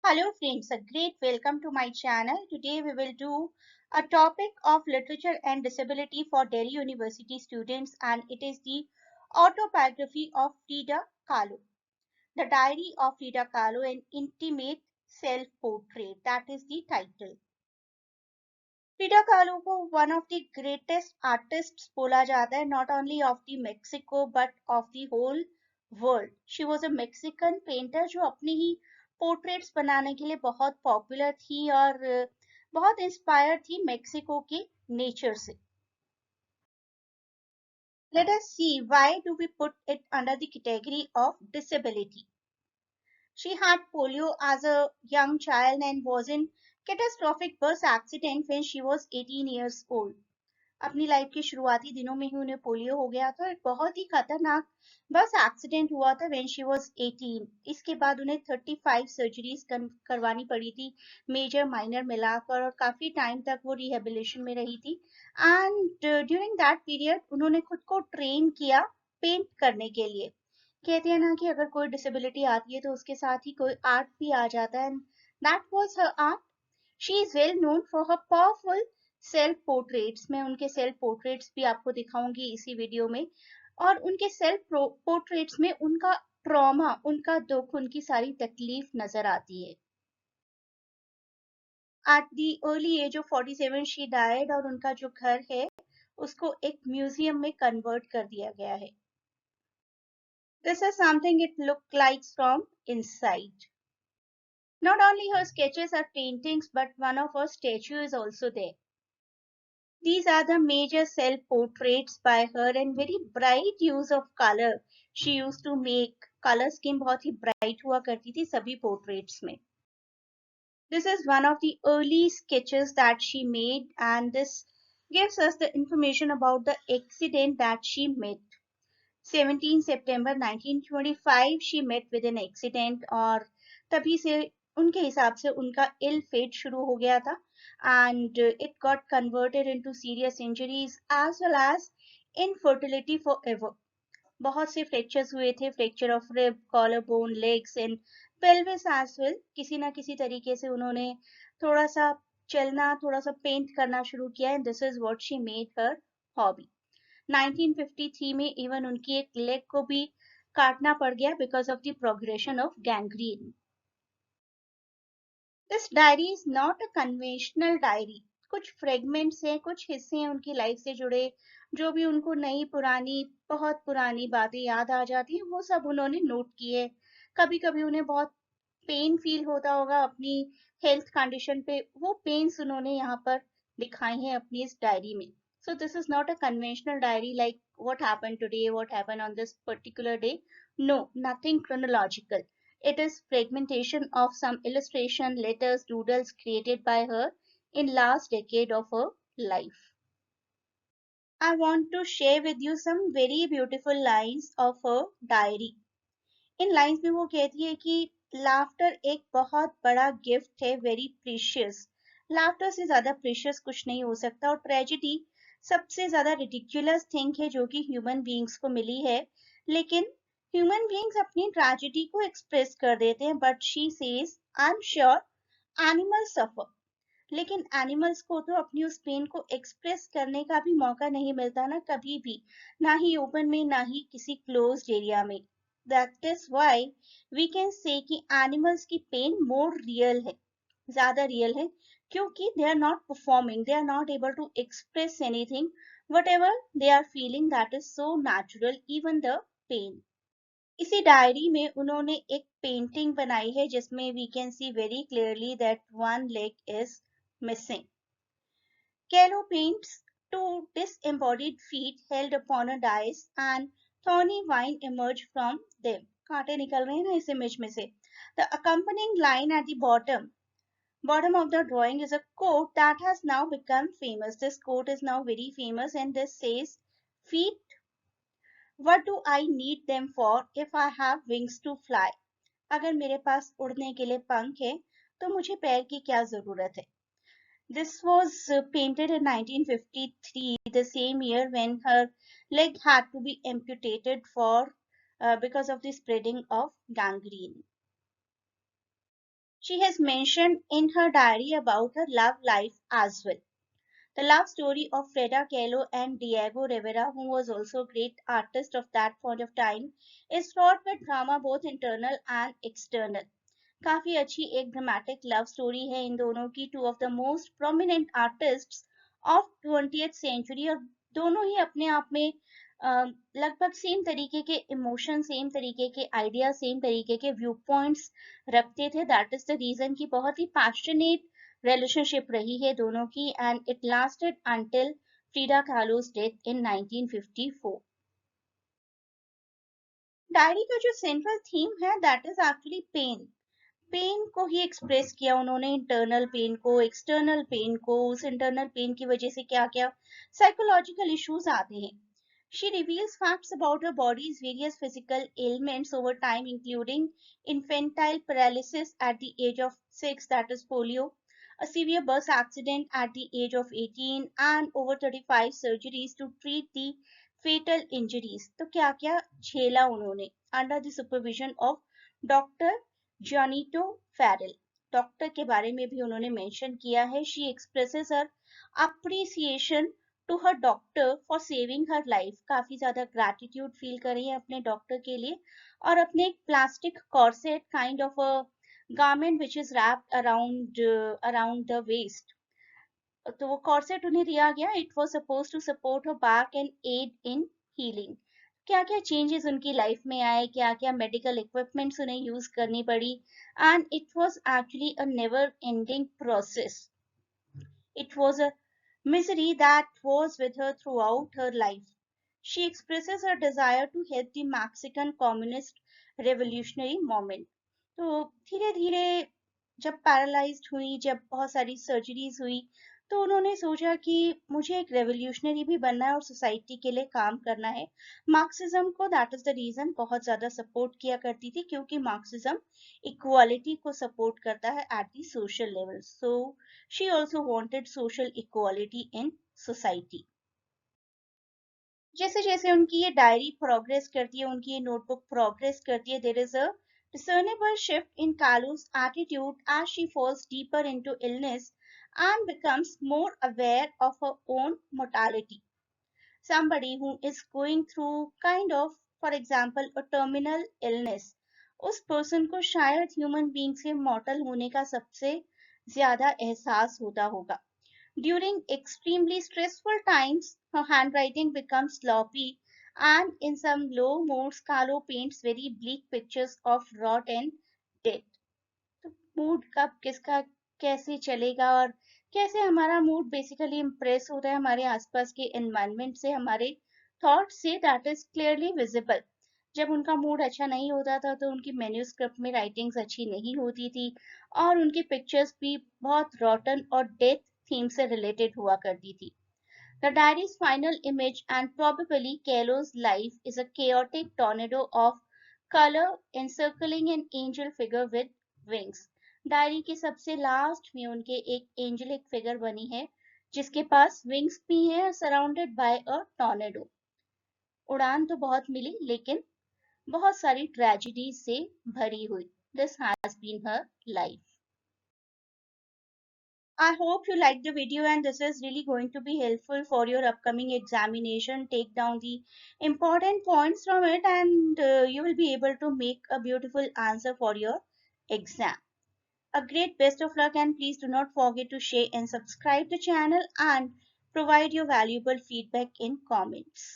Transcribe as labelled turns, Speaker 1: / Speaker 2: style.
Speaker 1: Hello friends, a great welcome to my channel. Today we will do a topic of literature and disability for Delhi University students, and it is the autobiography of Frida Kahlo. The Diary of Frida Kahlo, an intimate self-portrait. That is the title. Frida kahlo को one of the greatest artists बोला जाता है, not only of the Mexico but of the whole world. She was a Mexican painter जो अपनी ही portraits बनाने के लिए बहुत पॉपुलर थी और बहुत इंस्पायर थी मेक्सिको के नेचर से. Let us see why do we put it under the category of disability. She had polio as a young child and was in catastrophic bus accident when she was 18 years old. अपनी life के शुरुआती दिनों में ही उन्हें polio हो गया था. एक बहुत ही खतरनाक बस एक्सीडेंट हुआ था व्हेन शी वाज 18. इसके बाद उन्हें 35 सर्जरीज करवानी पड़ी थी, मेजर माइनर मिलाकर, और काफी टाइम तक वो रिहेबिलिटेशन में रही थी. एंड ड्यूरिंग दैट पीरियड उन्होंने खुद को ट्रेन किया पेंट करने के लिए. कहते हैं ना कि अगर कोई डिसेबिलिटी आती है तो उसके साथ ही कोई आर्ट भी आ जाता है. That was her art. She is well known for her powerful self portraits. मैं उनके सेल्फ पोर्ट्रेट्स भी आपको दिखाऊंगी इसी वीडियो में. और उनके सेल्फ पोर्ट्रेट्स में उनका ट्रॉमा, उनका दुख, उनकी सारी तकलीफ नजर आती है. At the early age of 47 she died और उनका जो घर है उसको एक म्यूजियम में कन्वर्ट कर दिया गया है. This is something it look like from inside. Not only her sketches are paintings, but one of her statues is also there. These are the major self-portraits by her and very bright use of color. She used to make color scheme बहुत ही bright हुआ करती थी सभी portraits में. This is one of the early sketches that she made, and this gives us the information about the accident that she met. 17 September 1925 she met with an accident और तभी से उनके हिसाब से उनका ill fate शुरू हो गया था. And it got converted into serious injuries as well as infertility forever. बहुत से फ्रैक्चर्स हुए थे, fracture of rib, collar bone, legs and pelvis as well. किसी ना किसी तरीके से उन्होंने थोड़ा सा चलना, थोड़ा सा पेंट करना शुरू किया, and this is what she made her hobby. 1953 में इवन उनकी एक लेग को भी काटना पड़ गया because of the progression of gangrene. This diary is not a conventional diary. कुछ फ्रेगमेंट्स हैं, कुछ हिस्से हैं उनकी लाइफ से जुड़े, जो भी उनको नई पुरानी, बहुत पुरानी बातें याद आ जाती हैं वो सब उन्होंने नोट किए. कभी कभी उन्हें बहुत पेन फील होता होगा अपनी हेल्थ कंडीशन पे, वो पेन्स उन्होंने यहाँ पर दिखाई हैं अपनी इस डायरी में. So this is not a conventional diary like what happened today, what happened on this particular day. No, nothing chronological. It is fragmentation of some illustration, letters, doodles created by her in last decade of her life. I want to share with you some very beautiful lines of her diary. In lines में वो कहती है कि laughter एक बहुत बड़ा gift है, very precious. Laughter से ज्यादा प्रीशियस कुछ नहीं हो सकता. और ट्रेजेडी सबसे ज्यादा रिडिकुलस थिंग है जो कि ह्यूमन बीइंग्स को मिली है. लेकिन ह्यूमन बीइंग्स अपनी ट्रेजेडी को एक्सप्रेस कर देते हैं, but she says I am sure animal suffer. लेकिन एनिमल्स को तो अपनी उस पेन को एक्सप्रेस करने का भी मौका नहीं मिलता ना, कभी भी, ना ही ओपन में, ना ही किसी क्लोज्ड एरिया में. That is why we can say कि एनिमल्स की पेन मोर रियल है, ज्यादा रियल है, क्योंकि they are not performing, they are not able to express anything. Whatever they are feeling, that is so natural, even the pain. इसी diary में उन्होंने एक पेंटिंग बनाई है जिसमें we can see very clearly that one leg is missing. Kahlo paints two disembodied feet held upon a dais and thorny vine emerged from them. कांटे निकल रहे हैं ना इस इमेज में से. The accompanying line at the bottom of the drawing is a quote that has now become famous. This quote is now very famous and this says, feet, what do I need them for if I have wings to fly? अगर मेरे पास उड़ने के लिए पंख है तो मुझे पैर की क्या जरूरत है. This was painted in 1953, the same year when her leg had to be amputated because of the spreading of gangrene. She has mentioned in her diary about her love life as well. The love story of Frida Kahlo and Diego Rivera, who was also a great artist of that point of time, is fraught with drama both internal and external. काफी अच्छी एक dramatic love story है इन दोनों की, two of the most prominent artists of 20th century, और दोनों ही अपने आप में लगभग सेम तरीके के इमोशन, सेम तरीके के आइडिया, सेम तरीके के व्यू पॉइंट्स रखते थे. दैट इज द रीजन कि बहुत ही पैशनेट रिलेशनशिप रही है दोनों की, and it lasted until Frida kahlo's death in 1954. Diary का जो सेंट्रल थीम है that is actually pain. Pain को ही एक्सप्रेस किया उन्होंने, इंटरनल पेन को, एक्सटर्नल पेन को, उस इंटरनल पेन की वजह से क्या क्या साइकोलॉजिकल इश्यूज आते हैं. She reveals facts about her body's various physical ailments over time, including infantile paralysis at the age of 6, that is polio, a severe bus accident at the age of 18, and over 35 surgeries to treat the fatal injuries. तो क्या क्या झेला उन्होंने under the supervision of doctor Jonito Ferrell. Doctor के बारे में भी उन्होंने मेंशन किया है. She expresses her appreciation to her doctor for saving her life. काफी ज्यादा ग्रैटिट्यूड फील कर रही है अपने डॉक्टर के लिए, और अपने एक plastic corset kind of a garment which is wrapped around the waist. तो वो कॉर्सेट उन्हें दिया गया. It was suppose to support her back and aid in healing. क्या क्या चेंजेस उनकी लाइफ में आए, क्या क्या मेडिकल इक्विपमेंट्स उन्हें यूज करनी पड़ी, and it was actually a never ending process. It was a misery that was with her throughout her life. She expresses her desire to help the Mexican communist revolutionary movement. तो धीरे धीरे जब paralysed हुई, जब बहुत सारी surgeries हुई, तो उन्होंने सोचा कि मुझे एक रेवोल्यूशनरी भी बनना है और सोसाइटी के लिए काम करना है. मार्क्सिज्म को दैट इज द रीजन बहुत ज्यादा सपोर्ट किया करती थी, क्योंकि मार्क्सिज्म इक्वालिटी को सपोर्ट करता है at the social level. So she also wanted social equality in society. जैसे जैसे उनकी ये डायरी प्रोग्रेस करती है, उनकी ये नोटबुक प्रोग्रेस करती है, there is a discernible shift in Kalu's attitude as she falls deeper into illness and becomes more aware of her own mortality. Somebody who is going through kind of, for example, a terminal illness, उस person को शायद human being से मॉर्टल होने का सबसे ज्यादा एहसास होता होगा. During extremely stressful times, her handwriting becomes sloppy, and in some low moods, Kahlo paints very bleak pictures of rot and death. तो मूड कब किसका कैसे चलेगा, और कैसे हमारा मूड बेसिकली इम्प्रेस होता है हमारे आसपास के एनवायरनमेंट से, हमारे थॉट से, दैट इज क्लियरली विजिबल. जब उनका मूड अच्छा नहीं होता था तो उनकी मेन्यूस्क्रिप्ट में राइटिंग्स अच्छी नहीं होती थी, और उनकी पिक्चर्स भी बहुत रॉटन और डेथ थीम से रिलेटेड हुआ करती थी. The diary's final image, and probably Kahlo's life, is a chaotic tornado of color encircling an angel figure with wings. Diary के सबसे लास्ट में उनके एक एंजेलिक फिगर बनी है जिसके पास विंग्स भी हैं, सराउंडेड बाय अ टॉर्नेडो. उड़ान तो बहुत मिली, लेकिन बहुत सारी ट्रेजेडी से भरी हुई. This has been her life. I hope you liked the video, and this is really going to be helpful for your upcoming examination. Take down the important points from it, and you will be able to make a beautiful answer for your exam. A great best of luck, and please do not forget to share and subscribe the channel and provide your valuable feedback in comments.